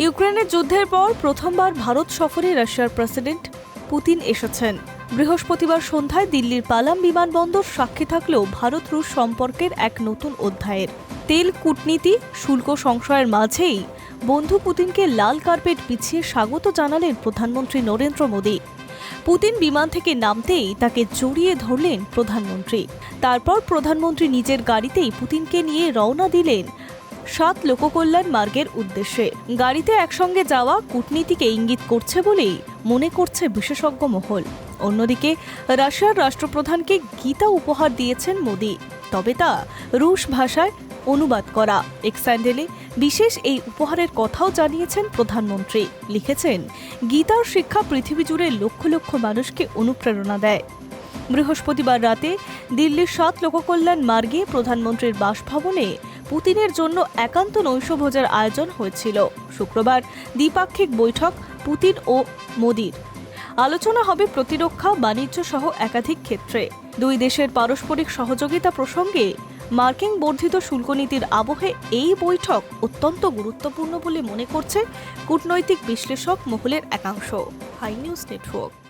ইউক্রেনের যুদ্ধের পর প্রথমবার ভারত সফরে রাশিয়ার প্রেসিডেন্ট পুতিন এসেছেন। বৃহস্পতিবার সন্ধ্যায় দিল্লির পালাম বিমানবন্দর সাক্ষী থাকলেও ভারত রুশ সম্পর্কের এক নতুন অধ্যায়ের। তেল কূটনীতি শুল্ক সংশয়ের মাঝেই বন্ধু পুতিনকে লাল কার্পেট বিছিয়ে স্বাগত জানালেন প্রধানমন্ত্রী নরেন্দ্র মোদী। পুতিন বিমান থেকে নামতেই তাকে জড়িয়ে ধরলেন প্রধানমন্ত্রী। তারপর প্রধানমন্ত্রী নিজের গাড়িতেই পুতিনকে নিয়ে রওনা দিলেন 7 লোককল্যাণ মার্গের উদ্দেশ্যে। গাড়িতে একসঙ্গে যাওয়া কূটনীতিকে ইঙ্গিত করছে বলেই মনে করছে বিশেষজ্ঞ মহল। অন্যদিকে রাশিয়ার রাষ্ট্রপ্রধানকে গীতা উপহার দিয়েছেন মোদী, তবে তা রুশ ভাষায় অনুবাদ করা। এক্স হ্যান্ডেলে বিশেষ এই উপহারের কথাও জানিয়েছেন প্রধানমন্ত্রী। লিখেছেন, গীতার শিক্ষা পৃথিবী জুড়ে লক্ষ লক্ষ মানুষকে অনুপ্রেরণা দেয়। বৃহস্পতিবার রাতে দিল্লির 7 লোককল্যাণ মার্গে প্রধানমন্ত্রীর বাসভবনে পুতিনের জন্য একান্ত নৈশভোজের আয়োজন হয়েছিল। শুক্রবার দ্বিপাক্ষিক বৈঠক পুতিন ও মোদীর। আলোচনা হবে প্রতিরক্ষা, বাণিজ্য সহ একাধিক ক্ষেত্রে। দুই দেশের পারস্পরিক সহযোগিতা প্রসঙ্গে মার্কিন বর্ধিত শুল্কনীতির আবহে এই বৈঠক অত্যন্ত গুরুত্বপূর্ণ বলে মনে করছে কূটনৈতিক বিশ্লেষক মহলের একাংশ। Hi news network.